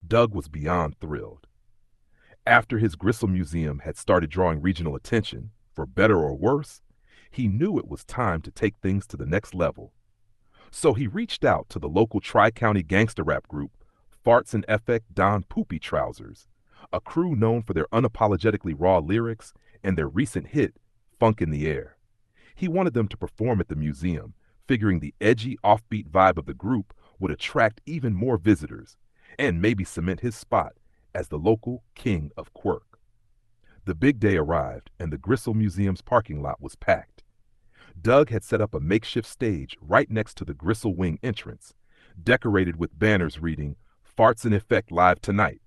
Doug was beyond thrilled. After his Gristle Museum had started drawing regional attention, for better or worse, he knew it was time to take things to the next level. So he reached out to the local Tri-County gangster rap group, Farts and Effect Don Poopy Trousers, a crew known for their unapologetically raw lyrics and their recent hit, Funk in the Air. He wanted them to perform at the museum, figuring the edgy, offbeat vibe of the group would attract even more visitors and maybe cement his spot as the local king of quirk. The big day arrived, and the Gristle Museum's parking lot was packed. Doug had set up a makeshift stage right next to the Gristle Wing entrance, decorated with banners reading, Farts in Effect Live Tonight.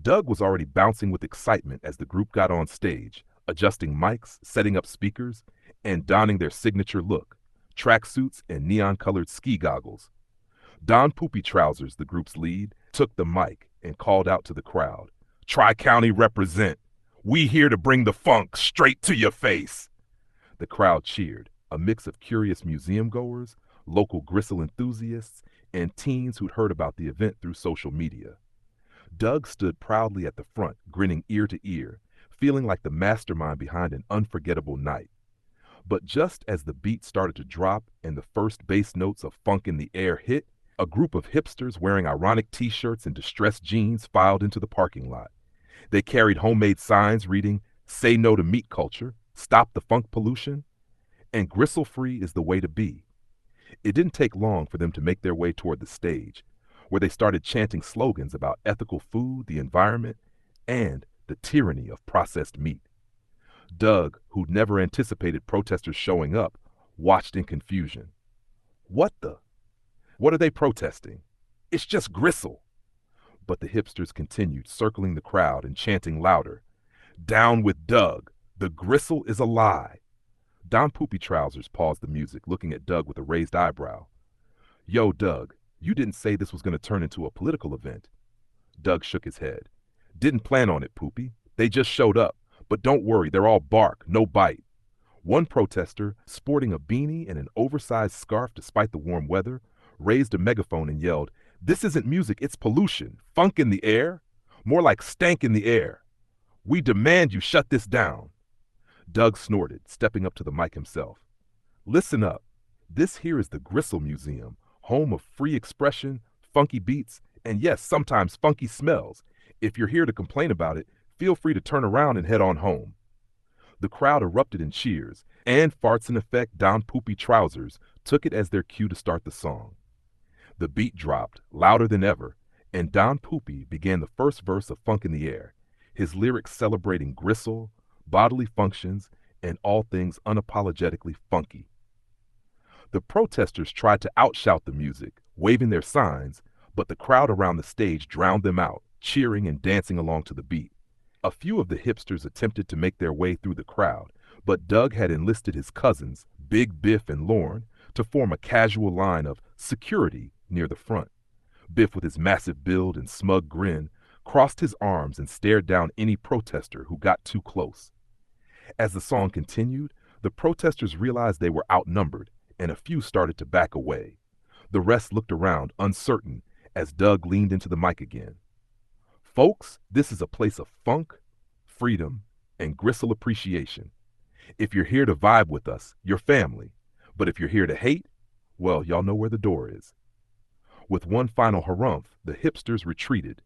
Doug was already bouncing with excitement as the group got on stage, adjusting mics, setting up speakers, and donning their signature look, tracksuits and neon-colored ski goggles. Don Poopy Trousers, the group's lead, took the mic and called out to the crowd, Tri-County represent. We here to bring the funk straight to your face. The crowd cheered, a mix of curious museum goers, local Gristle enthusiasts, and teens who'd heard about the event through social media. Doug stood proudly at the front, grinning ear to ear, feeling like the mastermind behind an unforgettable night. But just as the beat started to drop and the first bass notes of Funk in the Air hit, a group of hipsters wearing ironic t-shirts and distressed jeans filed into the parking lot. They carried homemade signs reading, Say no to meat culture, stop the funk pollution, and gristle-free is the way to be. It didn't take long for them to make their way toward the stage, where they started chanting slogans about ethical food, the environment, and the tyranny of processed meat. Doug, who'd never anticipated protesters showing up, watched in confusion. What the? What are they protesting? It's just gristle. But the hipsters continued, circling the crowd and chanting louder. Down with Doug. The gristle is a lie. Don Poopy Trousers paused the music, looking at Doug with a raised eyebrow. Yo, Doug, you didn't say this was going to turn into a political event. Doug shook his head. Didn't plan on it, Poopy. They just showed up. But don't worry, they're all bark, no bite. One protester, sporting a beanie and an oversized scarf despite the warm weather, raised a megaphone and yelled, This isn't music, it's pollution. Funk in the air? More like stank in the air. We demand you shut this down. Doug snorted, stepping up to the mic himself. Listen up. This here is the Gristle Museum, home of free expression, funky beats, and yes, sometimes funky smells. If you're here to complain about it, feel free to turn around and head on home. The crowd erupted in cheers, and Farts in Effect Don Poopy Trousers took it as their cue to start the song. The beat dropped, louder than ever, and Don Poopy began the first verse of Funk in the Air, his lyrics celebrating gristle, bodily functions, and all things unapologetically funky. The protesters tried to outshout the music, waving their signs, but the crowd around the stage drowned them out, cheering and dancing along to the beat. A few of the hipsters attempted to make their way through the crowd, but Doug had enlisted his cousins, Big Biff and Lorne, to form a casual line of security near the front. Biff, with his massive build and smug grin, crossed his arms and stared down any protester who got too close. As the song continued, the protesters realized they were outnumbered, and a few started to back away. The rest looked around, uncertain, as Doug leaned into the mic again. Folks, this is a place of funk, freedom, and gristle appreciation. If you're here to vibe with us, you're family. But if you're here to hate, well, y'all know where the door is. With one final harumph, the hipsters retreated,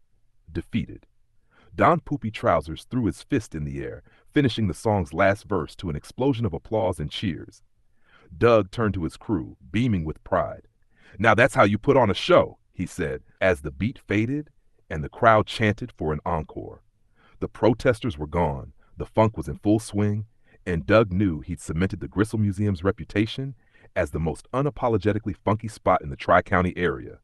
defeated. Don Poopy Trousers threw his fist in the air, finishing the song's last verse to an explosion of applause and cheers. Doug turned to his crew, beaming with pride. Now that's how you put on a show, he said, as the beat faded and the crowd chanted for an encore. The protesters were gone, the funk was in full swing, and Doug knew he'd cemented the Gristle Museum's reputation as the most unapologetically funky spot in the Tri-County area.